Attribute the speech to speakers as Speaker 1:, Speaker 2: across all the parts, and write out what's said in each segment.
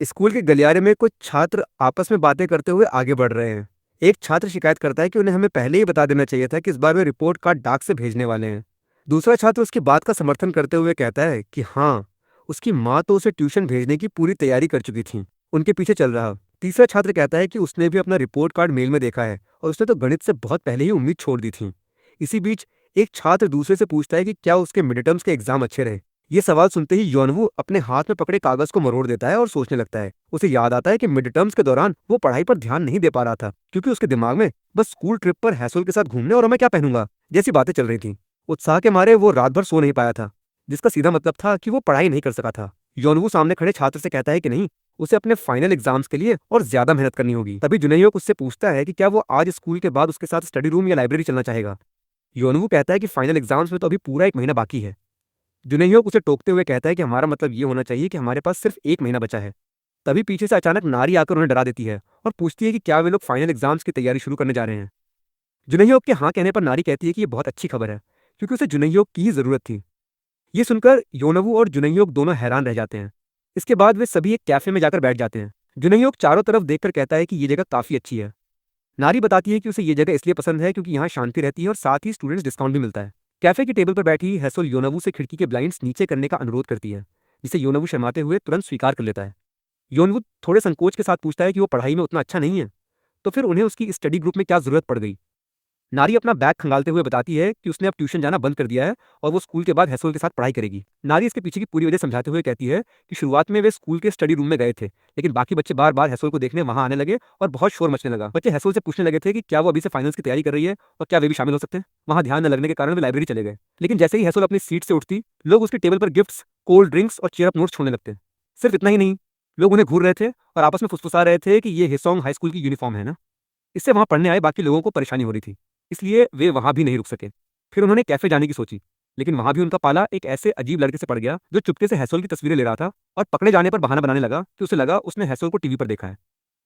Speaker 1: School के गलियारे में कुछ छात्र आपस में बातें करते हुए आगे बढ़ रहे हैं। एक छात्र शिकायत करता है कि उन्हें हमें पहले ही बता देना चाहिए था कि इस बार वे रिपोर्ट कार्ड डाक से भेजने वाले हैं। दूसरा छात्र उसकी बात का समर्थन करते हुए कहता है कि हाँ, उसकी माँ तो उसे ट्यूशन भेजने की पूरी तैयारी कर चुकी थी, उनके पीछे चल रहा। तीसरा छात्र कहता है कि उसने भी अपना रिपोर्ट कार्ड मेल में देखा है और उसने तो गणित से बहुत पहले ही उम्मीद छोड़ दी थी। इसी बीच एक छात्र दूसरे से पूछता है कि क्या उसके मिड टर्म्स के एग्जाम अच्छे रहे। ये सवाल सुनते ही योनवू अपने हाथ में पकड़े कागज को मरोड़ देता है और सोचने लगता है। उसे याद आता है कि मिड टर्म्स के दौरान वो पढ़ाई पर ध्यान नहीं दे पा रहा था, क्योंकि उसके दिमाग में बस स्कूल ट्रिप पर हैसोल के साथ घूमने और मैं क्या पहनूंगा जैसी बातें चल रही थी। उत्साह के मारे वो रात भर सो नहीं पाया था, जिसका सीधा मतलब था कि वो पढ़ाई नहीं कर सका था। योनवू सामने खड़े छात्र से कहता है कि नहीं, उसे अपने फाइनल एग्जाम्स के लिए और ज्यादा मेहनत करनी होगी। तभी जुनैयोक उससे पूछता है कि क्या वो आज स्कूल के बाद उसके साथ स्टडी रूम या लाइब्रेरी चलना चाहेगा। योनवू कहता है कि फाइनल एग्जाम्स में तो अभी पूरा 1 महीना बाकी है। जुनैयोक उसे टोकते हुए कहता है कि हमारा मतलब ये होना चाहिए कि हमारे पास सिर्फ 1 महीना बचा है। तभी पीछे से अचानक नारी आकर उन्हें डरा देती है और पूछती है कि क्या वे लोग फाइनल एग्जाम्स की तैयारी शुरू करने जा रहे हैं। जुनैयोक के हाँ कहने पर नारी कहती है कि ये बहुत अच्छी खबर है, क्योंकि उसे जुनैयोक की ही जरूरत थी। ये सुनकर योनवू और जुनैयोक दोनों हैरान रह जाते हैं। इसके बाद वे सभी एक कैफे में जाकर बैठ जाते हैं। जुनैयोक चारों तरफ देखकर कहता है कि ये जगह काफी अच्छी है। नारी बताती है कि उसे ये जगह इसलिए पसंद है क्योंकि यहाँ शांति रहती है और साथ ही स्टूडेंट्स डिस्काउंट भी मिलता है। कैफे की टेबल पर बैठी हैसोल योनवू से खिड़की के ब्लाइंड्स नीचे करने का अनुरोध करती है, जिसे योनवू शर्माते हुए तुरंत स्वीकार कर लेता है। योनवू थोड़े संकोच के साथ पूछता है कि वो पढ़ाई में उतना अच्छा नहीं है, तो फिर उन्हें उसकी स्टडी ग्रुप में क्या जरूरत पड़ गई। नारी अपना बैग खंगालते हुए बताती है कि उसने अब ट्यूशन जाना बंद कर दिया है और वो स्कूल के बाद हैसोल के साथ पढ़ाई करेगी। नारी इसके पीछे की पूरी वजह समझाते हुए कहती है कि शुरुआत में वे स्कूल के स्टडी रूम में गए थे, लेकिन बाकी बच्चे बार बार हैसोल को देखने वहां आने लगे और बहुत शोर मचने लगा। बच्चे हैसोल से पूछने लगे थे कि क्या वो अभी से फाइनल्स की तैयारी कर रही है और क्या वे भी शामिल हो सकते हैं। वहां ध्यान न लगने के कारण वे लाइब्रेरी चले गए, लेकिन जैसे ही हैसोल अपनी सीट से उठती, लोग उसकी टेबल पर गिफ्ट्स, कोल्ड ड्रिंक्स और चेयर अप नोट्स छोड़ने लगते। सिर्फ इतना ही नहीं, लोग उन्हें घूर रहे थे और आपस में फुसफुसा रहे थे कि ये हिसोंग हाई स्कूल की यूनिफॉर्म है ना। इससे वहां पढ़ने आए बाकी लोगों को परेशानी हो रही थी, इसलिए वे वहां भी नहीं रुक सके। फिर उन्होंने कैफे जाने की सोची, लेकिन वहां भी उनका पाला एक ऐसे अजीब लड़के से पड़ गया जो चुपके से हैसोल की तस्वीरें ले रहा था और पकड़े जाने पर बहाना बनाने लगा कि उसे लगा उसने हैसोल को टीवी पर देखा है।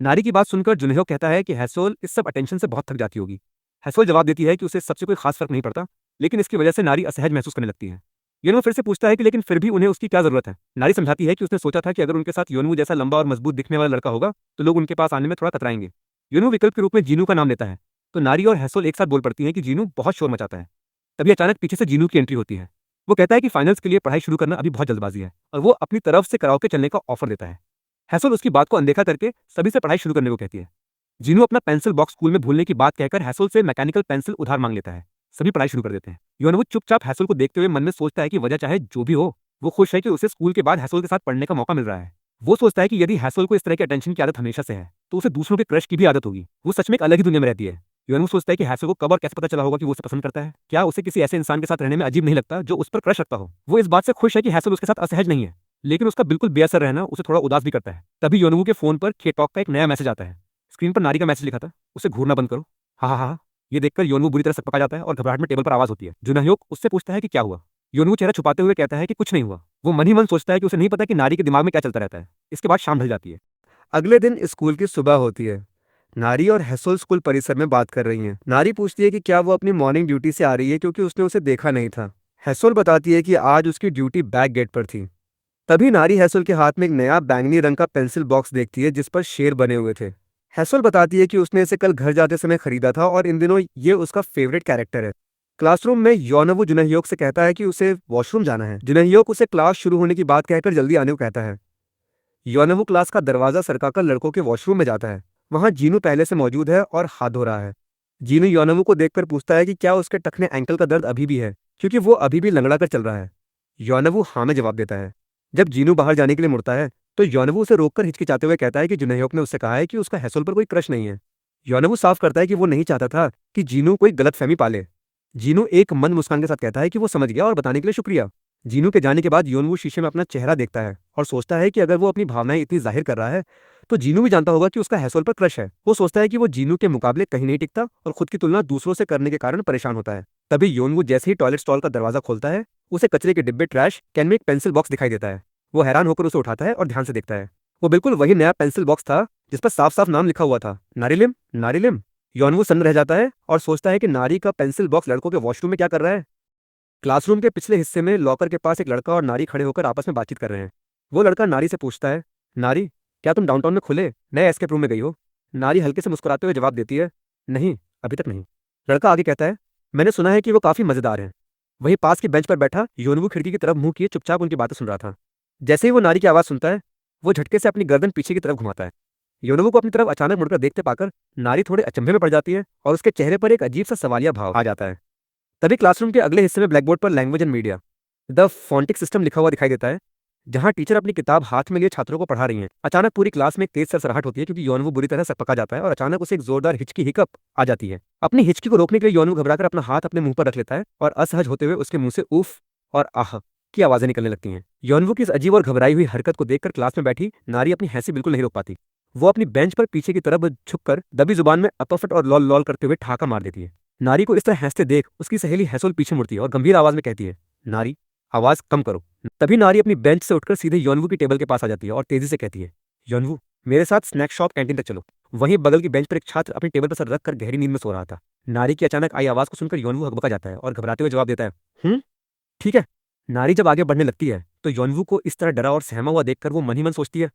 Speaker 1: नारी की बात सुनकर जुनहो कहता है कि हैसोल इस सब अटेंशन से बहुत थक जाती होगी। हैसोल जवाब देती है कि उसे सबसे कोई खास फर्क नहीं पड़ता, लेकिन इसकी वजह से नारी असहज महसूस करने लगती है। योनवू फिर से पूछता है कि लेकिन फिर भी उन्हें उसकी क्या जरूरत है। नारी समझाती है कि उसने सोचा था कि अगर उनके साथ योनवू जैसा लंबा और मजबूत दिखने वाला लड़का होगा तो लोग उनके पास आने में थोड़ा कतराएंगे। योनवू विकल्प के रूप में जीनू का नाम लेता है, तो नारी और हैसोल एक साथ बोल पड़ती हैं कि जीनू बहुत शोर मचाता है। तभी अचानक पीछे से जीनू की एंट्री होती है। वो कहता है कि फाइनल्स के लिए पढ़ाई शुरू करना अभी बहुत जल्दबाजी है और वो अपनी तरफ से कराओके चलने का ऑफर देता है। हैसोल उसकी बात को अनदेखा करके सभी से पढ़ाई शुरू करने को कहती है। जीनू अपना पेंसिल बॉक्स स्कूल में भूलने की बात कहकर हैसोल से मैकेनिकल पेंसिल उधार मांग लेता है। सभी पढ़ाई शुरू कर देते हैं। योनवू चुपचाप हैसोल को देखते हुए मन में सोचता है कि वजह चाहे जो भी हो, वो खुश है कि उसे स्कूल के बाद हैसोल के साथ पढ़ने का मौका मिल रहा है। वो सोचता है कि यदि हैसोल को इस तरह के अटेंशन की आदत हमेशा से है, तो उसे दूसरों के क्रश की भी आदत होगी। वो सच में एक अलग ही दुनिया में रहती है। योनवू सोचता है कि हैसोल को कब और कैसे पता चला होगा कि वो उसे पसंद करता है। क्या उसे किसी ऐसे इंसान के साथ रहने में अजीब नहीं लगता जो उस पर क्रश रखता हो। वो इस बात से खुश है कि हैसोल उसके साथ असहज नहीं है, लेकिन उसका बिल्कुल बेअसर रहना उसे थोड़ा उदास भी करता है। तभी योनवू के फोन पर खेटॉक का एक नया मैसेज आता है। स्क्रीन पर नारी का मैसेज लिखा था, उसे घूरना बंद करो। हाँ हाँ हाँ। ये देखकर योनवू बुरी तरह सकपका जाता है और घबराहट में टेबल पर आवाज होती है। जुनहयोक उससे पूछता है कि क्या हुआ। योनवू चेहरा छुपाते हुए कहता है कि कुछ नहीं हुआ। वो मन ही मन सोचता है कि उसे नहीं पता कि नारी के दिमाग में क्या चलता रहता है। इसके बाद शाम ढल जाती है। अगले दिन स्कूल की सुबह होती है। नारी और हैसोल स्कूल परिसर में बात कर रही हैं। नारी पूछती है कि क्या वो अपनी मॉर्निंग ड्यूटी से आ रही है, क्योंकि उसने उसे देखा नहीं था। हैसोल बताती है कि आज उसकी ड्यूटी बैक गेट पर थी। तभी नारी हैसोल के हाथ में एक नया बैंगनी रंग का पेंसिल बॉक्स देखती है जिस पर शेर बने हुए थे। हैसोल बताती है कि उसने इसे कल घर जाते समय खरीदा था और इन दिनों ये उसका फेवरेट कैरेक्टर है। क्लासरूम में योनवू जुनहयोक से कहता है कि उसे वॉशरूम जाना है। जुनहयोक उसे क्लास शुरू होने की बात कहकर जल्दी आने को कहता है। योनवू क्लास का दरवाजा सरकाकर लड़कों के वॉशरूम में जाता है। वहां जीनू पहले से मौजूद है और हाथ धो रहा है। जीनू योनवू को देखकर पूछता है कि क्या उसके टखने एंकल का दर्द अभी भी है, क्योंकि वो अभी भी लंगड़ा कर चल रहा है। योनवू हाँ में जवाब देता है। जब जीनू बाहर जाने के लिए मुड़ता है तो योनवू उसे रोककर हिचकिचाते हुए कहता है कि जुनहयोक ने उससे कहा है कि उसका हैसोल पर कोई क्रश नहीं है। योनवू साफ करता है कि वो नहीं चाहता था कि जीनू कोई गलतफहमी पाले। जीनू एक मंद मुस्कान के साथ कहता है कि वो समझ गया और बताने के लिए शुक्रिया। जीनू के जाने के बाद योनवू शीशे में अपना चेहरा देखता है और सोचता है कि अगर वो अपनी भावनाएं इतनी जाहिर कर रहा है तो जीनू भी जानता होगा कि उसका हैसोल पर क्रश है। वो सोचता है कि वो जीनू के मुकाबले कहीं नहीं टिकता और खुद की तुलना दूसरों से करने के कारण परेशान होता है। तभी योनवू जैसे ही टॉयलेट स्टॉल का दरवाजा खोलता है, उसे कचरे के डिब्बे ट्रैश कैन में एक पेंसिल बॉक्स दिखाई देता है। वो हैरान होकर उसे उठाता है और ध्यान से देखता है। वो बिल्कुल वही नया पेंसिल बॉक्स था जिस पर साफ साफ नाम लिखा हुआ था, नारिलिम नारिलिम। योनवू सन्न रह जाता है और सोचता है कि नारी का पेंसिल बॉक्स लड़कों के वॉशरूम में क्या कर रहा है। क्लासरूम के पिछले हिस्से में लॉकर के पास एक लड़का और नारी खड़े होकर आपस में बातचीत कर रहे हैं। वो लड़का नारी से पूछता है, नारी, क्या तुम डाउनटाउन में खुले नए एस्केप रूम में गई हो? नारी हल्के से मुस्कुराते हुए जवाब देती है, नहीं, अभी तक नहीं। लड़का आगे कहता है, मैंने सुना है कि वो काफी मजेदार हैं। वहीं पास की बेंच पर बैठा योनवू खिड़की की तरफ मुंह किए चुपचाप उनकी बातें सुन रहा था। जैसे ही वो नारी की आवाज सुनता है, वो झटके से अपनी गर्दन पीछे की तरफ घुमाता है। योनवू को अपनी तरफ अचानक मुड़कर देखते पाकर नारी थोड़े अचंभे में पड़ जाती है और उसके चेहरे पर एक अजीब सा सवालिया भाव आ जाता है। तभी क्लासरूम के अगले हिस्से में ब्लैकबोर्ड पर language and media the phonetic system लिखा हुआ दिखाई देता है, जहां टीचर अपनी किताब हाथ में लिए छात्रों को पढ़ा रही हैं। अचानक पूरी क्लास में एक तेज सरसराहट होती है क्योंकि योनवू बुरी तरह सकपका जाता है और अचानक उसे एक जोरदार हिचकी हिकअप आ जाती है। अपनी हिचकी को रोकने के लिए योनवू घबराकर अपना हाथ अपने मुंह पर रख लेता है और असहज होते हुए उसके मुंह से उफ और आह की आवाजें निकलने लगती हैं। योनवू की इस अजीब और घबराई हुई हरकत को देखकर क्लास में बैठी नारी अपनी हंसी बिल्कुल नहीं रोक पाती। वो अपनी बेंच पर पीछे की तरफ झुककर दबी जुबान में अपफट और लॉल लॉल करते हुए ठहाका मार देती है। नारी को इस तरह हंसते देख उसकी सहेली हैसोल पीछे मुड़ती है और गंभीर आवाज में कहती है, नारी, आवाज कम करो। तभी नारी अपनी बेंच से उठकर सीधे योनवू की टेबल के पास आ जाती है और तेजी से कहती है, योनवू, मेरे साथ स्नैक शॉप कैंटीन तक चलो। वहीं बगल की बेंच पर एक छात्र अपनी टेबल पर सर रखकर गहरी नींद में सो रहा था। नारी की अचानक आई आवाज को सुनकर योनवू हकबका जाता है और घबराते हुए जवाब देता है, ठीक है। नारी जब आगे बढ़ने लगती है तो योनवू को इस तरह डरा और सहमा हुआ देखकर वो मन ही मन सोचती है,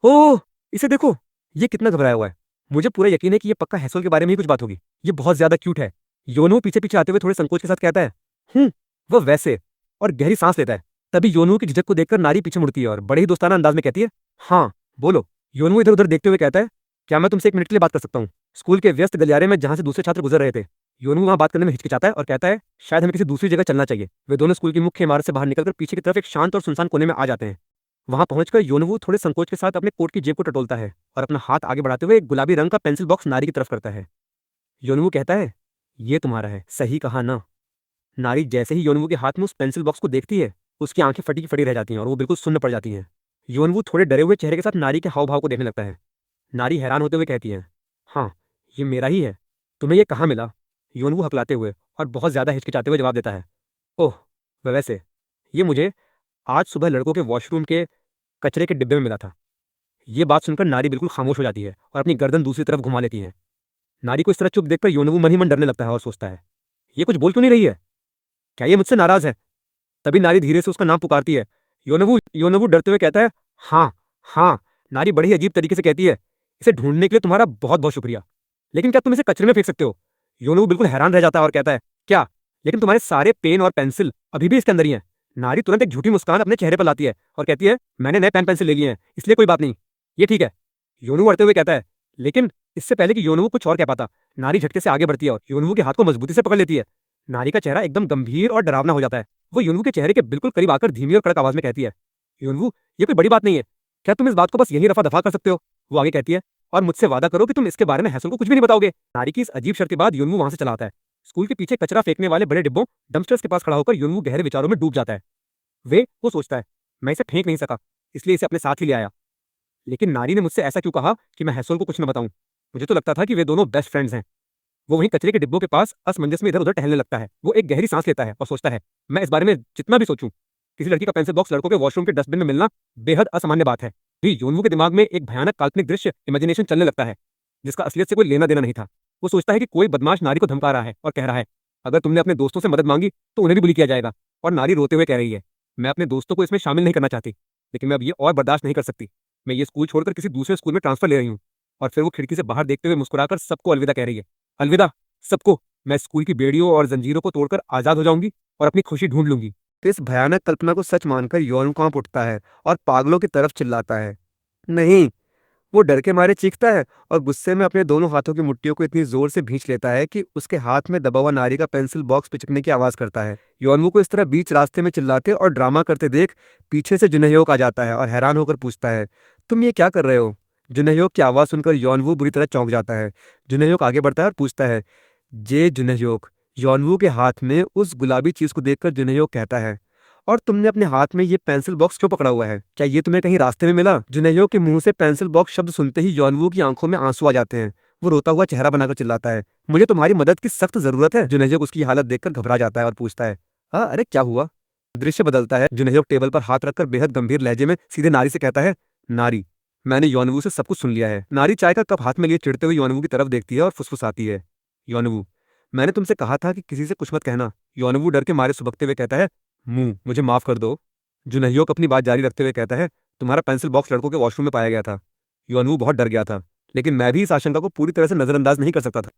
Speaker 1: ओह, इसे देखो, ये कितना घबराया हुआ है। मुझे पूरा यकीन है कि ये पक्का हैसोल के बारे में ही कुछ बात होगी। ये बहुत ज्यादा क्यूट है। योनवू पीछे पीछे आते हुए थोड़े संकोच के साथ कहता है, वो वैसे, और गहरी सांस लेता है। तभी योनवू की झिझक को देखकर नारी पीछे मुड़ती है और बड़े ही दोस्ताना अंदाज में कहती है, हाँ, बोलो। योनवू इधर उधर देखते हुए कहता है, क्या मैं तुमसे 1 मिनट के लिए बात कर सकता हूँ? स्कूल के व्यस्त गलियारे में जहां से दूसरे छात्र गुजर रहे थे। योनवू वहां बात करने में हिचकिचाता है और कहता है, शायद हमें किसी दूसरी जगह चलना चाहिए। वे दोनों स्कूल की मुख्य इमारत से बाहर निकलकर पीछे की तरफ एक शांत और सुनसान कोने में आ जाते हैं। वहां पहुंचकर योनवू थोड़े संकोच के साथ अपने कोट की जेब को टटोलता है और अपना हाथ आगे बढ़ाते हुए एक गुलाबी रंग का पेंसिल बॉक्स नारी की तरफ करता है। योनवू कहता है, ये तुम्हारा है, सही कहा ना? नारी जैसे ही योनवू के हाथ में उस पेंसिल बॉक्स को देखती है, उसकी आंखें फटी की फटी रह जाती हैं और वो बिल्कुल सुन्न पड़ जाती हैं। योनवू थोड़े डरे हुए चेहरे के साथ नारी के हाव भाव को देखने लगता है। नारी हैरान होते हुए कहती है, हाँ, ये मेरा ही है। तुम्हें ये कहाँ मिला? योनवू हकलाते हुए और बहुत ज्यादा हिचकिचाते हुए जवाब देता है, ओह, वैसे, ये मुझे आज सुबह लड़कों के वॉशरूम के कचरे के डिब्बे में मिला था। ये बात सुनकर नारी बिल्कुल खामोश हो जाती है और अपनी गर्दन दूसरी तरफ घुमा लेती है। नारी को इस तरह चुप देखकर योनवू मन ही मन डरने लगता है और सोचता है, ये कुछ बोल क्यों नहीं रही है? क्या ये मुझसे नाराज है? तभी नारी धीरे से उसका नाम पुकारती है, योनवू। योनवू डरते हुए कहता है, हाँ, हाँ। नारी बड़ी ही अजीब तरीके से कहती है, इसे ढूंढने के लिए तुम्हारा बहुत बहुत शुक्रिया, लेकिन क्या तुम इसे कचरे में फेंक सकते हो? योनवू बिल्कुल हैरान रह जाता है और कहता है, क्या? लेकिन तुम्हारे सारे पेन और पेंसिल अभी भी इसके अंदर ही हैं। नारी तुरंत एक झूठी मुस्कान अपने चेहरे पर लाती है और कहती है, मैंने नए पेन पेंसिल ले लिए हैं, इसलिए कोई बात नहीं, ये ठीक है। योनवू अड़ते हुए कहता है, लेकिन इससे पहले कि योनवू कुछ और कह पाता, नारी झटके से आगे बढ़ती है और योनवू के हाथ को मजबूती से पकड़ लेती है। नारी का चेहरा एकदम गंभीर और डरावना हो जाता है। वो योनवू के चेहरे के बिल्कुल करीब आकर धीमी और कड़क आवाज में कहती है, योनवू, ये कोई बड़ी बात नहीं है। क्या तुम इस बात को बस यहीं रफा दफा कर सकते हो? वो आगे कहती है, और मुझसे वादा करो कि तुम इसके बारे में हैसल को कुछ भी नहीं बताओगे। नारी की इस अजीब शर्त के बाद योनवू वहां से चला आता है। स्कूल के पीछे कचरा फेंकने वाले बड़े डिब्बों डंपस्टर्स के पास खड़ा होकर योनवू गहरे विचारों में डूब जाता है। वो सोचता है, मैं इसे फेंक नहीं सका, इसलिए इसे अपने साथ ही ले आया। लेकिन नारी ने मुझसे ऐसा क्यों कहा कि मैं हैसल को कुछ न बताऊं? मुझे तो लगता था कि वे दोनों बेस्ट फ्रेंड्स हैं। वो वहीं कचरे के डिब्बों के पास असमंजस में इधर उधर टहलने लगता है। वो एक गहरी सांस लेता है और सोचता है, मैं इस बारे में जितना भी सोचूं, किसी लड़की का पेंसिल बॉक्स लड़कों के वॉशरूम के डस्टबिन में मिलना बेहद असामान्य बात है। भी योनवू के दिमाग में एक भयानक काल्पनिक दृश्य इमेजिनेशन चलने लगता है, जिसका असलियत से कोई लेना देना नहीं था। वो सोचता है कि कोई बदमाश नारी को धमका रहा है और कह रहा है, अगर तुमने अपने दोस्तों से मदद मांगी तो उन्हें भी बुली किया जाएगा। और नारी रोते हुए कह रही है, मैं अपने दोस्तों को इसमें शामिल नहीं करना चाहती, लेकिन मैं अब ये और बर्दाश्त नहीं कर सकती। मैं ये स्कूल छोड़कर किसी दूसरे स्कूल में ट्रांसफर ले रही हूँ। और फिर वो खिड़की से बाहर देखते हुए मुस्कुराकर सबको अलविदा कह रही है, अलविदा सबको, मैं स्कूल की बेड़ियों और जंजीरों को तोड़कर आजाद हो जाऊंगी और अपनी खुशी ढूंढ लूंगी। तो इस भयानक कल्पना को सच मानकर यौन कांप उठता है और पागलों की तरफ चिल्लाता है, नहीं। वो डर के मारे चीखता है और गुस्से में अपने दोनों हाथों की मुट्ठियों को इतनी जोर से भींच लेता है कि उसके हाथ में दबा हुआ नारी का पेंसिल बॉक्स पिचकने की आवाज करता है। योनवू को इस तरह बीच रास्ते में चिल्लाते और ड्रामा करते देख पीछे से जुनहयोक आ जाता है और हैरान होकर पूछता है, तुम ये क्या कर रहे हो? जुनहयोक की आवाज सुनकर योनवू बुरी तरह चौंक जाता है। जुनहयोक आगे बढ़ता है और पूछता है, जे जुनहयोक। योनवू के हाथ में उस गुलाबी चीज को देखकर जुनहयोक कहता है, और तुमने अपने हाथ में ये पेंसिल बॉक्स क्यों पकड़ा हुआ है? क्या ये तुम्हें कहीं रास्ते में मिला? जुनैयो के मुंह से पेंसिल बॉक्स शब्द सुनते ही योनवू की आंखों में आंसू आ जाते हैं। वो रोता हुआ चेहरा बनाकर चिल्लाता है, मुझे तुम्हारी मदद की सख्त जरूरत है। जुनैयो उसकी हालत देखकर घबरा जाता है और पूछता है, हाँ, अरे क्या हुआ? दृश्य बदलता है। जुनैयो टेबल पर हाथ रखकर बेहद गंभीर लहजे में सीधे नारी से कहता है, नारी, मैंने योनवू से सब कुछ सुन लिया है। नारी चाय का कप हाथ में लिए चिढ़ते हुए योनवू की तरफ देखती है और फुसफुसाती है, योनवू, मैंने तुमसे कहा था कि किसी से कुछ मत कहना। योनवू डर के मारे सुबकते हुए कहता है, मुझे माफ कर दो। जुनैयो अपनी बात जारी रखते हुए कहता है, तुम्हारा पेंसिल बॉक्स लड़कों के वॉशरूम में पाया गया था। योनवू बहुत डर गया था, लेकिन मैं भी इस आशंका को पूरी तरह से नजरअंदाज नहीं कर सकता था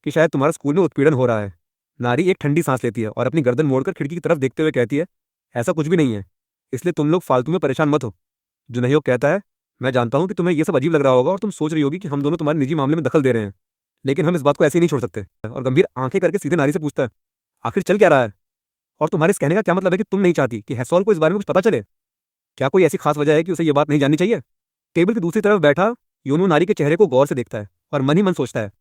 Speaker 1: कि शायद तुम्हारा स्कूल में उत्पीड़न हो रहा है। नारी एक ठंडी सांस लेती है और अपनी गर्दन मोड़कर खिड़की की तरफ देखते हुए कहती है, ऐसा कुछ भी नहीं है, इसलिए तुम लोग फालतू में परेशान मत हो। जुनैयो कहता है, मैं जानता हूँ कि तुम्हें यह सब अजीब लग रहा होगा और तुम सोच रही होगी कि हम दोनों तुम्हारे निजी मामले में दखल दे रहे हैं, लेकिन हम इस बात को ऐसे ही नहीं छोड़ सकते। और गंभीर आंखें करके सीधे नारी से पूछता है, आखिर चल क्या रहा है? और तुम्हारे इस कहने का क्या मतलब है कि तुम नहीं चाहती कि हैसॉल को इस बारे में कुछ पता चले? क्या कोई ऐसी खास वजह है कि उसे यह बात नहीं जाननी चाहिए? टेबल की दूसरी तरफ बैठा योनू नारी के चेहरे को गौर से देखता है और मन ही मन सोचता है,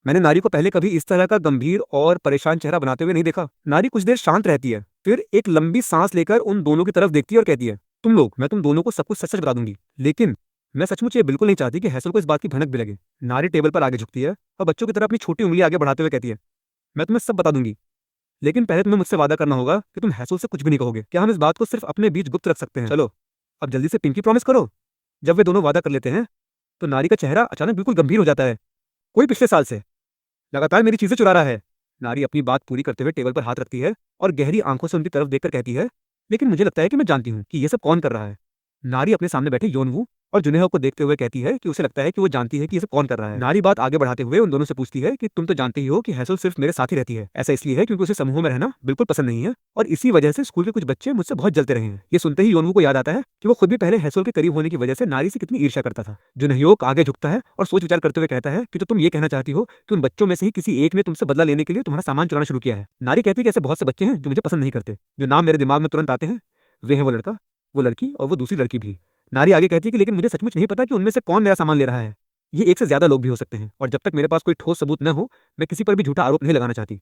Speaker 1: मैंने नारी को पहले कभी इस तरह का गंभीर और परेशान चेहरा बनाते हुए नहीं देखा। नारी कुछ देर शांत रहती है, फिर एक लंबी सांस लेकर उन दोनों की तरफ देखती है और कहती है, तुम लोग, मैं तुम दोनों को सब कुछ सच सच बता दूंगी, लेकिन मैं सचमुच ये बिल्कुल नहीं चाहती कि हैसल को इस बात की भनक भी लगे। नारी टेबल पर आगे झुकती है और बच्चों की तरह अपनी छोटी उंगली आगे बढ़ाते हुए कहती है, मैं तुम्हें सब बता दूंगी, लेकिन पहले तुम्हें मुझसे वादा करना होगा कि तुम हैसल से कुछ भी नहीं कहोगे। क्या हम इस बात को सिर्फ अपने बीच गुप्त रख सकते हैं? चलो अब जल्दी से पिंकी प्रॉमिस करो। जब वे दोनों वादा कर लेते हैं तो नारी का चेहरा अचानक बिल्कुल गंभीर हो जाता है। कोई पिछले साल से लगातार मेरी चीजें चुरा रहा है। नारी अपनी बात पूरी करते हुए टेबल पर हाथ रखती है और गहरी आंखों से उनकी तरफ देखकर कहती है, लेकिन मुझे लगता है कि मैं जानती हूँ कि ये सब कौन कर रहा है। नारी अपने सामने बैठे योनवू और जुनैहो को देखते हुए कहती है कि उसे लगता है कि वो जानती है कि ये सब कौन कर रहा है। नारी बात आगे बढ़ाते हुए उन दोनों से पूछती है कि तुम तो जानते ही हो कि हैसल सिर्फ मेरे साथ ही रहती है। ऐसा इसलिए है क्योंकि उसे समूह में रहना बिल्कुल पसंद नहीं है और इसी वजह से स्कूल के कुछ बच्चे मुझसे बहुत जलते रहे हैं। ये सुनते ही योनवू को याद आता है कि वो खुद भी पहले हैसल के करीब होने की वजह से नारी से कितनी ईर्ष्या करता था। जुनैहो आगे झुकता है और सोच विचार करते हुए कहता है कि तो तुम ये कहना चाहती हो कि उन बच्चों में से ही किसी एक ने तुमसे बदला लेने के लिए तुम्हारा सामान चुराना शुरू किया है। नारी कहती है कि ऐसे बहुत से बच्चे हैं जो मुझे पसंद नहीं करते। जो नाम मेरे दिमाग में तुरंत आते हैं वे हैं वो लड़का, वो लड़की और वो दूसरी लड़की भी। नारी आगे कहती है कि लेकिन मुझे सचमुच नहीं पता कि उनमें से कौन मेरा सामान ले रहा है। ये एक से ज्यादा लोग भी हो सकते हैं और जब तक मेरे पास कोई ठोस सबूत न हो मैं किसी पर भी झूठा आरोप नहीं लगाना चाहती।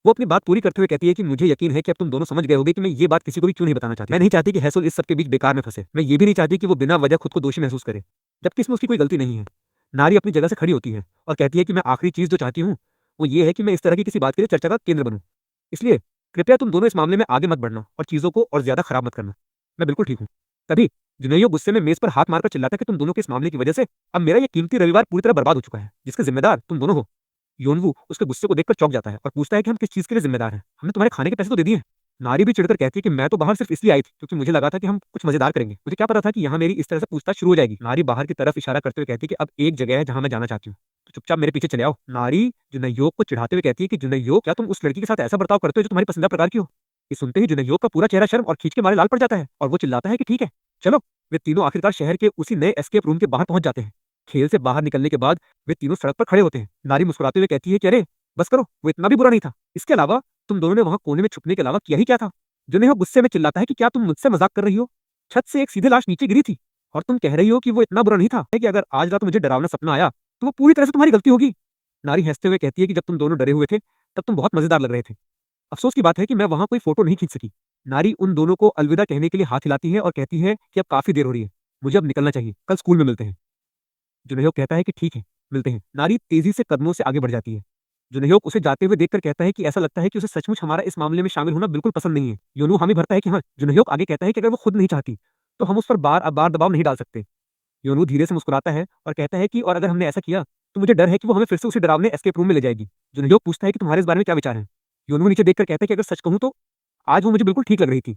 Speaker 1: वो अपनी बात पूरी करते हुए कहती है कि मुझे यकीन है कि अब तुम दोनों समझ गए होगे कि मैं ये बात किसी को भी क्यों नहीं बताना चाहती। मैं नहीं चाहती कि हैसल इस सबके बीच बेकार में फंसे। मैं ये भी नहीं चाहती कि वो बिना वजह खुद को दोषी महसूस करे, जबकि इसमें उसकी कोई गलती नहीं है। नारी अपनी जगह से खड़ी होती है और कहती है कि मैं आखिरी चीज जो चाहती हूँ वो ये है कि मैं इस तरह की किसी बात के लिए चर्चा का केंद्र बनूं। इसलिए कृपया तुम दोनों इस मामले में आगे मत बढ़ना और चीजों को और ज्यादा खराब मत करना। मैं बिल्कुल ठीक हूँ। तभी जुनैयो गुस्से में मेज पर हाथ मारकर चिल्लाता है कि तुम दोनों के इस मामले की वजह से अब मेरा ये कीमती रविवार पूरी तरह बर्बाद हो चुका है, जिसके जिम्मेदार तुम दोनों हो। योनवू उसके गुस्से को देखकर चौंक जाता है और पूछता है कि हम किस चीज के लिए जिम्मेदार हैं? हमने तुम्हारे खाने के पैसे तो दे दिए। नारी भी चिढ़कर कहती है कि मैं तो बाहर सिर्फ इसलिए आई थी क्योंकि मुझे लगा था कि हम कुछ मजेदार करेंगे। मुझे क्या पता था कि यहाँ मेरी इस तरह से पूछताछ शुरू हो जाएगी। नारी बाहर की तरफ इशारा करते हुए कहती है कि अब एक जगह है जहाँ मैं जाना चाहती हूँ, तो चुपचाप मेरे पीछे चले आओ। नारी जुनैयो को चिढ़ाते हुए कहती है कि जुनैयो, क्या तुम उस लड़की के साथ ऐसा बर्ताव करते हो जो तुम्हारी पसंदीदा प्रकार की हो? ये सुनते ही जुनैयो का पूरा चेहरा शर्म और खींच के मारे लाल पड़ जाता है और वो चिल्लाता है कि ठीक है चलो। वे तीनों आखिरकार शहर के उसी नए एस्केप रूम के बाहर पहुंच जाते हैं। खेल से बाहर निकलने के बाद वे तीनों सड़क पर खड़े होते हैं। नारी मुस्कुराते हुए कहती है कि अरे बस करो, वो इतना भी बुरा नहीं था। इसके अलावा तुम दोनों ने वहां कोने में छुपने के अलावा किया ही क्या था? जुनैयो गुस्से में चिल्लाता है कि क्या तुम मुझसे मजाक कर रही हो? छत से एक सीधे लाश नीचे गिरी थी और तुम कह रही हो कि वो इतना बुरा नहीं था कि अगर आज रात मुझे डरावना सपना आया तो वो पूरी तरह से तुम्हारी गलती होगी। नारी हंसते हुए कहती है कि जब तुम दोनों डरे हुए थे तब तुम बहुत मजेदार लग रहे थे। अफसोस की बात है कि मैं वहां कोई फोटो नहीं खींच सकी। नारी उन दोनों को अलविदा कहने के लिए हाथ हिलाती है और कहती है कि अब काफी देर हो रही है, मुझे अब निकलना चाहिए, कल स्कूल में मिलते हैं। जुनैयो कहता है कि ठीक है, मिलते हैं। नारी तेजी से कदमों से आगे बढ़ जाती है। जुनैयो उसे जाते हुए देखकर कहता है कि ऐसा लगता है कि उसे सचमुच हमारा इस मामले में शामिल होना बिल्कुल पसंद नहीं है। योनू हामी भरता है कि हाँ। जुनैयो आगे कहता है कि अगर वो खुद नहीं चाहती तो हम उस पर बार बार दबाव नहीं डाल सकते। योनू धीरे से मुस्कुराता है और कहता है कि और अगर हमने ऐसा किया तो मुझे डर है कि वो हमें फिर से उसी डरावने एस्केप रूम में ले जाएगी। जुनैयो पूछता है कि तुम्हारे इस बारे में क्या विचार है? योनू नीचे देखकर कहता है कि अगर सच कहूं तो आज वो मुझे बिल्कुल ठीक लग रही थी।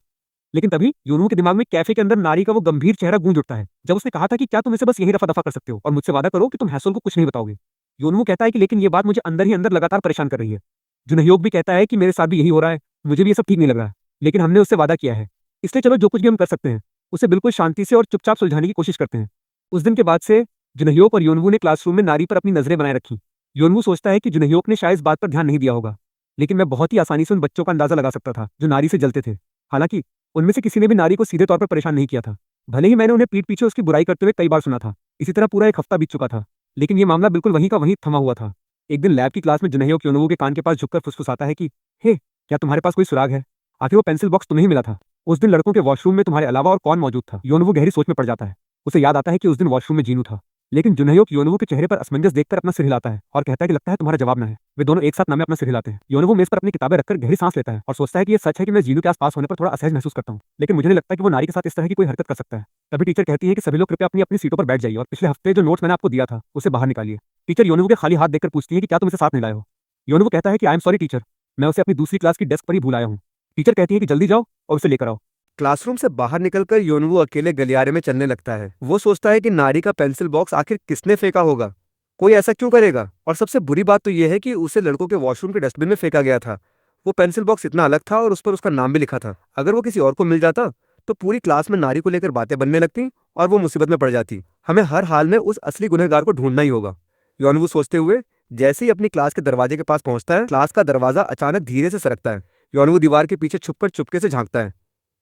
Speaker 1: लेकिन तभी योनू के दिमाग में कैफे के अंदर नारी का वो गंभीर चेहरा गूंज उठता है जब उसने कहा था कि क्या तुम इसे बस यही रफा दफा कर सकते हो और मुझसे वादा करो कि तुम हैसल को कुछ नहीं बताओगे। योनू कहता है कि लेकिन ये बात मुझे अंदर ही अंदर लगातार परेशान कर रही है। जुनैयो भी कहता है कि मेरे साथ भी यही हो रहा है, मुझे भी ये सब ठीक नहीं लग रहा है, लेकिन हमने उससे वादा किया है, इसलिए चलो जो कुछ भी हम कर सकते हैं उसे बिल्कुल शांति से और चुपचाप सुलझाने की कोशिश करते हैं। उस दिन के बाद से जुनैयो और योनवू ने क्लासरूम में नारी पर अपनी नजरें बनाए रखी। योनवू सोचता है कि जुनैयो ने शायद इस बात पर ध्यान नहीं दिया होगा, लेकिन मैं बहुत ही आसानी से उन बच्चों का अंदाजा लगा सकता था जो नारी से जलते थे। हालांकि उनमें से किसी ने भी नारी को सीधे तौर पर परेशान नहीं किया था, भले ही मैंने उन्हें पीठ पीछे उसकी बुराई करते हुए कई बार सुना था। इसी तरह पूरा एक हफ्ता बीत चुका था, लेकिन ये मामला बिल्कुल वहीं का वहीं थमा हुआ था। एक दिन लैब की क्लास में जुनैयो योनवू के कान के पास झुककर फुसफुसाता है कि हे, क्या तुम्हारे पास कोई सुराग है? आखिर वो पेंसिल बॉक्स तुम्हें ही मिला था। उस दिन लड़कों के वॉशरूम में तुम्हारे अलावा और कौन मौजूद था? योनवू गहरी सोच में पड़ जाता है। उसे याद आता है कि उस दिन वॉशरूम में जीनू था, लेकिन जुनैयो योनवू के चेहरे पर असमंजस देखकर अपना सिर हिलाता है और कहता है कि लगता है तुम्हारा जवाब ना है। वे दोनों एक साथ नामे अपना सिर हिलाते हैं। योनवू मेज पर अपनी किताबें रखकर गहरी सांस लेता है और सोचता है कि ये सच है कि मैं जीनू के आसपास होने पर थोड़ा असहज महसूस करता हूँ, लेकिन मुझे नहीं लगता कि वो नारी के साथ इस तरह की कोई हरकत कर सकता है। तभी टीचर कहती है कि सभी लोग कृपया अपनी अपनी सीटों पर बैठ जाइए और पिछले हफ्ते जो नोट्स मैंने आपको दिया था उसे बाहर निकालिए। टीचर योनवू के खाली हाथ देखकर पूछती है कि क्या तुम इसे साथ नहीं लाए हो? योनवू कहता है कि आई एम सॉरी टीचर, मैं उसे अपनी दूसरी क्लास की डेस्क पर ही भूल आया हूँ। टीचर कहती है कि जल्दी जाओ और उसे लेकर आओ। क्लासरूम से बाहर निकलकर योनवू अकेले गलियारे में चलने लगता है। वो सोचता है कि नारी का पेंसिल बॉक्स आखिर किसने फेंका होगा, कोई ऐसा क्यों करेगा। और सबसे बुरी बात तो यह है कि उसे लड़कों के वॉशरूम के डस्टबिन में फेंका गया था। वो पेंसिल बॉक्स इतना अलग था और उस पर उसका नाम भी लिखा था। अगर वो किसी और को मिल जाता तो पूरी क्लास में नारी को लेकर बातें बनने लगती और वो मुसीबत में पड़ जाती। हमें हर हाल में उस असली गुनहगार को ढूंढना ही होगा, योनवू सोचते हुए जैसे ही अपनी क्लास के दरवाजे के पास पहुंचता है, क्लास का दरवाजा अचानक धीरे से सरकता है। योनवू दीवार के पीछे छुपकर चुपके से झांकता है।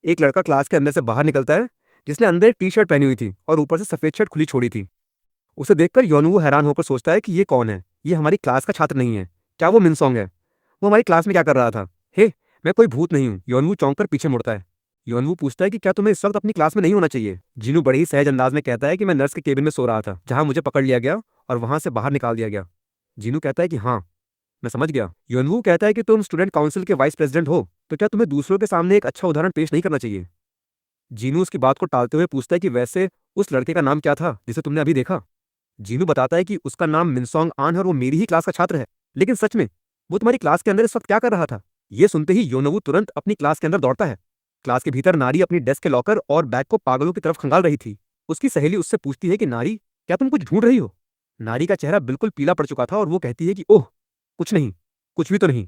Speaker 1: एक लड़का क्लास के अंदर से बाहर निकलता है, जिसने अंदर एक टी शर्ट पहनी हुई थी और ऊपर से सफेद शर्ट खुली छोड़ी थी। उसे देखकर योनवू हैरान होकर सोचता है कि ये कौन है। ये हमारी क्लास का छात्र नहीं है। क्या वो मिनसोंग है? वो हमारी क्लास में क्या कर रहा था? हे, मैं कोई भूत नहीं हूँ। योनवू चौंक कर पीछे मुड़ता है। योनवू पूछता है कि क्या तुम्हें इस वक्त अपनी क्लास में नहीं होना चाहिए? जीनू बड़े ही सहज अंदाज में कहता है कि मैं नर्स के केबिन में सो रहा था, जहां मुझे पकड़ लिया गया और वहां से बाहर निकाल दिया गया। जीनू कहता है कि हाँ, मैं समझ गया। योनवू कहता है कि तुम स्टूडेंट काउंसिल के वाइस प्रेसिडेंट हो, तो क्या तुम्हें दूसरों के सामने एक अच्छा उदाहरण पेश नहीं करना चाहिए? जीनू उसकी बात को टालते हुए पूछता है कि वैसे उस लड़के का नाम क्या था जिसे तुमने अभी देखा? जीनू बताता है कि उसका नाम मिनसोंग आन है और वो मेरी ही क्लास का छात्र है। लेकिन सच में वो तुम्हारी क्लास के अंदर इस वक्त क्या कर रहा था? ये सुनते ही योनवू तुरंत अपनी क्लास के अंदर दौड़ता है। क्लास के भीतर नारी अपनी डेस्क के लॉकर और बैग को पागलों की तरफ खंगाल रही थी। उसकी सहेली उससे पूछती है कि नारी, क्या तुम कुछ ढूंढ रही हो? नारी का चेहरा बिल्कुल पीला पड़ चुका था और वो कहती है कि ओह, कुछ नहीं, कुछ भी तो नहीं।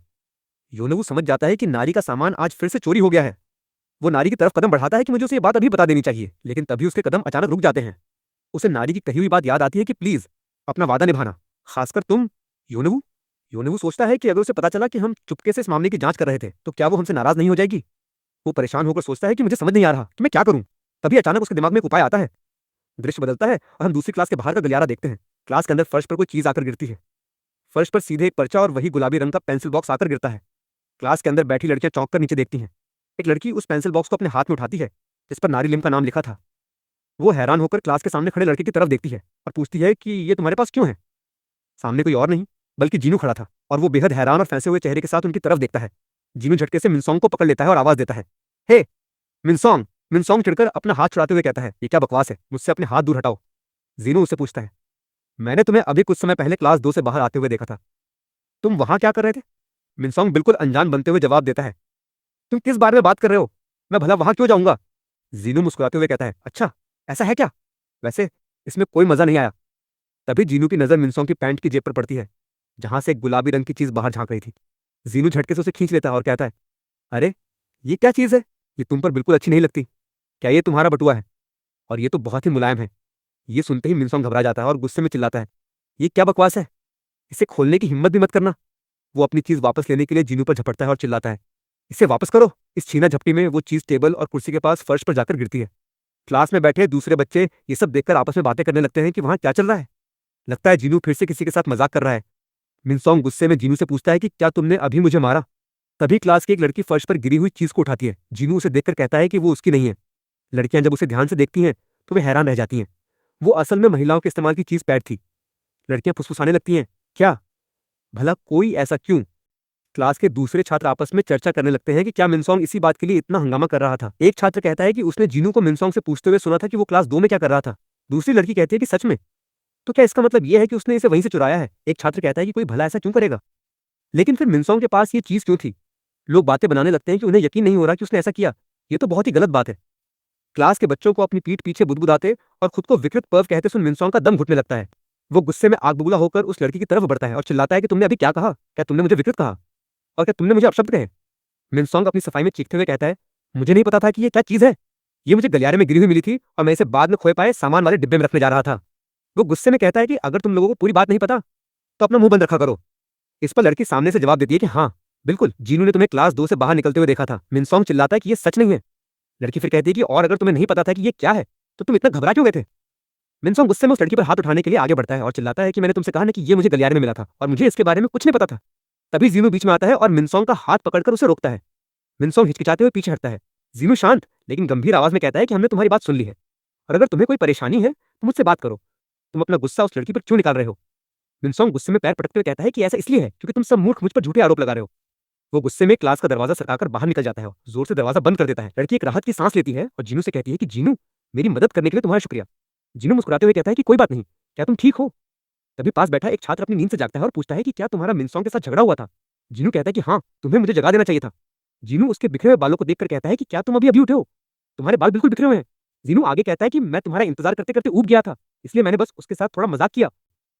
Speaker 1: योनवू समझ जाता है कि नारी का सामान आज फिर से चोरी हो गया है। वो नारी की तरफ कदम बढ़ाता है कि मुझे उसे ये बात अभी बता देनी चाहिए, लेकिन तभी उसके कदम अचानक रुक जाते हैं। उसे नारी की कही हुई बात याद आती है कि प्लीज अपना वादा निभाना, खासकर तुम, योनवू। योनवू सोचता है कि अगर उसे पता चला कि हम चुपके से इस मामले की जांच कर रहे थे तो क्या वो हमसे नाराज नहीं हो जाएगी। वो परेशान होकर सोचता है कि मुझे समझ नहीं आ रहा कि मैं क्या करूं। तभी अचानक उसके दिमाग में एक उपाय आता है। दृश्य बदलता है और हम दूसरी क्लास के बाहर का गलियारा देखते हैं। क्लास के अंदर फर्श पर कोई चीज आकर गिरती है। फर्श पर सीधे एक पर्चा और वही गुलाबी रंग का पेंसिल बॉक्स आकर गिरता है। क्लास के अंदर बैठी लड़कियां चौंक कर नीचे देखती हैं। एक लड़की उस पेंसिल बॉक्स को अपने हाथ में उठाती है, जिस पर नारी लिम का नाम लिखा था। वो हैरान होकर क्लास के सामने खड़े लड़के की तरफ देखती है और पूछती है कि ये तुम्हारे पास क्यों है? सामने कोई और नहीं बल्कि जीनू खड़ा था और वो बेहद हैरान और फंसे हुए चेहरे के साथ उनकी तरफ देखता है। जीनू झटके से मिनसोंग को पकड़ लेता है और आवाज देता है, हे मिनसोंग। मिनसोंग चिढ़कर अपना हाथ छुड़ाते हुए कहता है, ये क्या बकवास है, मुझसे अपने हाथ दूर हटाओ। जीनू उससे पूछता है, मैंने तुम्हें अभी कुछ समय पहले क्लास 2 से बाहर आते हुए देखा था, तुम वहां क्या कर रहे थे? मिनसोंग बिल्कुल अनजान बनते हुए जवाब देता है, तुम किस बारे में बात कर रहे हो? मैं भला वहां क्यों जाऊंगा? जीनू मुस्कुराते हुए कहता है, अच्छा ऐसा है क्या? वैसे इसमें कोई मजा नहीं आया। तभी जीनू की नजर मिनसोंग की पैंट की जेब पर पड़ती है, जहां से एक गुलाबी रंग की चीज बाहर झांक रही थी। जीनू झटके से उसे खींच लेता है और कहता है, अरे ये क्या चीज है? ये तुम पर बिल्कुल अच्छी नहीं लगती। क्या ये तुम्हारा बटुआ है? और ये तो बहुत ही मुलायम है। ये सुनते ही मिनसोंग घबरा जाता है और गुस्से में चिल्लाता है, ये क्या बकवास है? इसे खोलने की हिम्मत भी मत करना। वो अपनी चीज वापस लेने के लिए जीनू पर झपटता है और चिल्लाता है, इसे वापस करो। इस छीना झपटी में वो चीज टेबल और कुर्सी के पास फर्श पर जाकर गिरती है। क्लास में बैठे दूसरे बच्चे ये सब देखकर आपस में बातें करने लगते हैं कि वहां क्या चल रहा है। लगता है जीनू फिर से किसी के साथ मजाक कर रहा है। मिनसोंग गुस्से में जीनू से पूछता है कि क्या तुमने अभी मुझे मारा? तभी क्लास की एक लड़की फर्श पर गिरी हुई चीज को उठाती है। जीनू उसे देखकर कहता है कि वो उसकी नहीं है। लड़कियां जब उसे ध्यान से देखती हैं तो वे हैरान रह जाती हैं। वो असल में महिलाओं के इस्तेमाल की चीज पैड थी। लड़कियां फुसफुसाने लगती हैं, क्या? भला कोई ऐसा क्यों? क्लास के दूसरे छात्र आपस में चर्चा करने लगते हैं कि क्या मिनसोंग इसी बात के लिए इतना हंगामा कर रहा था। एक छात्र कहता है कि उसने जीनू को मिनसोंग से पूछते हुए सुना था कि वो क्लास 2 में क्या कर रहा था। दूसरी लड़की कहती है कि सच में? तो क्या इसका मतलब यह है कि उसने इसे वहीं से चुराया है? एक छात्र कहता है कि कोई भला ऐसा क्यों करेगा? लेकिन फिर मिनसोंग के पास ये चीज क्यों थी? लोग बातें बनाने लगते हैं कि उन्हें यकीन नहीं हो रहा कि उसने ऐसा किया। ये तो बहुत ही गलत बात है। क्लास के बच्चों को अपनी पीठ पीछे बुदबुदाते और खुद को विकृत पर्व कहते सुन मिनसोंग का दम घुटने लगता है। वो गुस्से में आग बबूला होकर उस लड़की की तरफ बढ़ता है और चिल्लाता है कि तुमने अभी क्या कहा? क्या तुमने मुझे विकृत कहा? और क्या तुमने मुझे अपशब्द कहे? मिनसोंग अपनी सफाई में चीखते हुए कहता है, मुझे नहीं पता था कि ये क्या चीज है। ये मुझे गलियारे में गिरी हुई मिली थी और मैं इसे बाद में खोए पाए सामान वाले डिब्बे में रखने जा रहा था। वो गुस्से में कहता है कि अगर तुम लोगों को पूरी बात नहीं पता तो अपना मुंह बंद रखा करो। इस पर लड़की सामने से जवाब देती है कि हाँ, बिल्कुल, जीनू ने तुम्हें क्लास 2 से बाहर निकलते हुए देखा था। मिनसोंग चिल्लाता है कि ये सच नहीं है। लड़की फिर कहती है कि और अगर तुम्हें नहीं पता था कि ये क्या है तो तुम इतना घबरा क्यों गए थे? मिनसोंग गुस्से में उस लड़की पर हाथ उठाने के लिए आगे बढ़ता है और चिल्लाता है कि मैंने तुमसे कहा ना कि ये मुझे गलियारे में मिला था और मुझे इसके बारे में कुछ नहीं पता था। तभी जीनू बीच में आता है और मिनसोंग का हाथ पकड़कर उसे रोकता है। मिनसोंग हिचकिचाते हुए पीछे हटता है। जीनू शांत लेकिन गंभीर आवाज में कहता है कि हमने तुम्हारी बात सुन ली है और अगर तुम्हें कोई परेशानी है तो मुझसे बात करो। तुम अपना गुस्सा उस लड़की पर क्यों निकाल रहे हो? मिनसोंग गुस्से में पैर पटकते हुए कहता है कि ऐसा इसलिए है क्योंकि तुम सब मूर्ख मुझ पर झूठे आरोप लगा रहे हो। वो गुस्से में क्लास का दरवाजा सरकाकर बाहर निकल जाता है और जोर से दरवाजा बंद कर देता है। लड़की एक राहत की सांस लेती है और जीनू से कहती है कि जीनू, मेरी मदद करने के लिए तुम्हारा शुक्रिया। जीनू मुस्कुराते हुए कहता है कि कोई बात नहीं, क्या तुम ठीक हो? तभी पास बैठा एक छात्र अपनी नींद से जागता है और पूछता है कि क्या तुम्हारा मिनसोंग के साथ झगड़ा हुआ था? जीनू कहता है कि हाँ, तुम्हें मुझे जगा देना चाहिए था। जीनू उसके बिखरे हुए बालों को देखकर कहता है कि क्या तुम अभी अभी उठे हो? तुम्हारे बाल बिल्कुल बिखरे हुए हैं। जीनू आगे कहता है कि मैं तुम्हारा इंतजार करते करते ऊब गया था, इसलिए मैंने बस उसके साथ थोड़ा मजाक किया।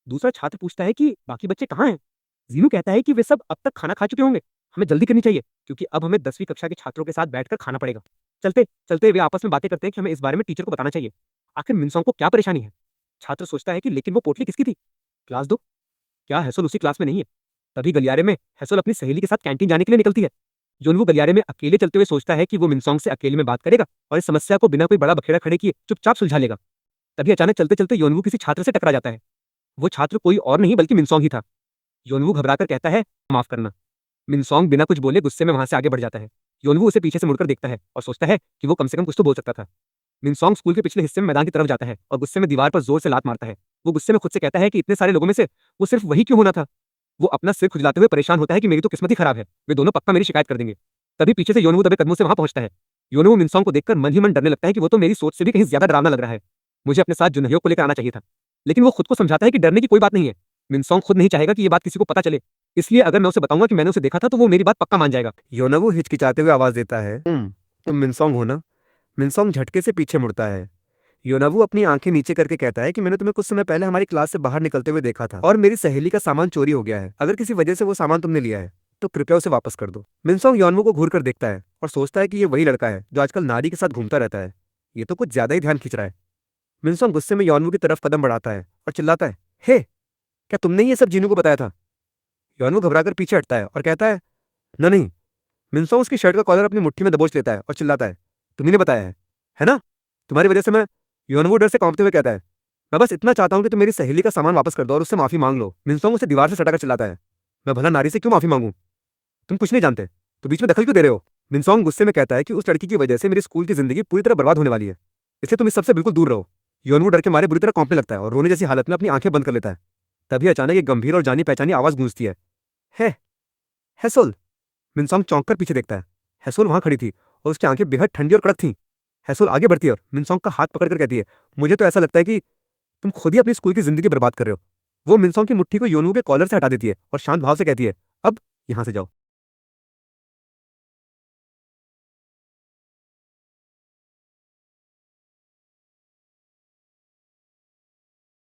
Speaker 1: दूसरा छात्र पूछता है कि बाकी बच्चे कहाँ हैं? जीनू कहता है कि वे सब अब तक खाना खा चुके होंगे, हमें जल्दी करनी चाहिए क्योंकि अब हमें 10वीं कक्षा के छात्रों के साथ बैठकर खाना पड़ेगा। चलते चलते वे आपस में बातें करते हैं कि हमें इस बारे में टीचर को बताना चाहिए। आखिर मिनसोंग को क्या परेशानी है? छात्र सोचता है कि लेकिन वो पोटली किसकी थी? क्लास दो। क्या हैसोल उसी क्लास में नहीं है? तभी गलियारे में हैसोल अपनी सहेली के साथ कैंटीन जाने के लिए निकलती है। जोनवू गलियारे में अकेले चलते हुए सोचता है कि वो मिनसोंग से अकेले में बात करेगा और इस समस्या को बिना कोई बड़ा बखेड़ा खड़े किए चुपचाप सुलझा लेगा। तभी अचानक चलते चलते योनवू किसी छात्र से टकरा जाता है। वो छात्र कोई और नहीं बल्कि मिनसोंग ही था। योनवू घबराकर कहता है, माफ करना। मिनसोंग बिना कुछ बोले गुस्से में वहां से आगे बढ़ जाता है। योनवू उसे पीछे से मुड़कर देखता है और सोचता है कि वो कम से कम कुछ तो बोल सकता था। मिनसोंग स्कूल के पिछले हिस्से में मैदान की तरफ जाता है और गुस्से में दीवार पर जोर से लात मारता है। वो गुस्से में खुद से कहता है कि इतने सारे लोगों में से वो सिर्फ वही क्यों होना था। वो अपना सिर खुजलाते हुए परेशान होता है कि मेरी तो किस्मत ही खराब है, वे दोनों पक्का मेरी शिकायत कर देंगे। तभी पीछे से योनवू दबे कदमों से वहां पहुंचता है। योनवू मिनसोंग को देखकर मन ही मन डरने लगता है कि वो तो मेरी सोच से भी कहीं ज्यादा डरावना लग रहा है। मुझे अपने साथ जुनह्यो को लेकर आना चाहिए था। लेकिन वो खुद को समझाता है कि डरने की कोई बात नहीं है। मिनसोंग खुद नहीं चाहेगा कि ये बात किसी को पता चले, इसलिए अगर मैं उसे बताऊंगा कि मैंने उसे देखा था तो वो मेरी बात पक्का मान जाएगा। योनवू हिचकिचाते हुए आवाज देता है, तुम मिनसोंग हो ना? मिनसोंग झटके से पीछे मुड़ता है। योनवू अपनी आंखें नीचे करके कहता है कि मैंने तुम्हें कुछ समय पहले हमारी क्लास से बाहर निकलते हुए देखा था और मेरी सहेली का सामान चोरी हो गया है। अगर किसी वजह से वो सामान तुमने लिया है तो कृपया उसे वापस कर दो। मिनसोंग योनवू को घूर कर देखता है और सोचता है कि ये वही लड़का है जो आजकल नारी के साथ घूमता रहता है। ये तो कुछ ज्यादा ही ध्यान खींच रहा है। मिनसोंग गुस्से में योनवू की तरफ कदम बढ़ाता है और चिल्लाता है, हे, क्या तुमने ये सब जीनू को बताया था? योनवू घबराकर पीछे हटता है और कहता है, न नहीं। मिनसोंग उसकी शर्ट का कॉलर अपनी मुट्ठी में दबोच लेता है और चिल्लाता है, तुम्ही ने बताया है ना? तुम्हारी वजह से मैं। योनवू डर से कांपते हुए कहता है, मैं बस इतना चाहता हूं कि तुम मेरी सहेली का सामान वापस कर दो और उससे माफी मांग लो। मिनसोंग उसे दीवार से सटाकर चिल्लाता है, मैं भला नारी से क्यों माफी मांगू? तुम कुछ नहीं जानते, तो बीच में दखल क्यों दे रहे हो? मिनसोंग गुस्से में कहता है कि उस लड़की की वजह से मेरी स्कूल की जिंदगी पूरी तरह बर्बाद होने वाली है, इसलिए तुम इस सबसे बिल्कुल दूर रहो। योनवू डर के मारे बुरी तरह कांपने लगता है और रोने जैसी हालत में अपनी आंखें बंद कर लेता है। तभी अचानक एक गंभीर और जानी पहचानी आवाज गूंजती है हैसोल। मिनसोंग चौंक कर पीछे देखता है। हैसोल वहां खड़ी थी और उसकी आंखें बेहद ठंडी और कड़क थीं। हैसोल आगे बढ़ती है और मिनसोंग का हाथ पकड़कर कहती है, मुझे तो ऐसा लगता है कि तुम खुद ही अपनी स्कूल की जिंदगी बर्बाद कर रहे हो। वो मिनसोंग की मुट्ठी को योनवू के कॉलर से हटा देती है और शांत भाव से कहती है, अब यहां से जाओ।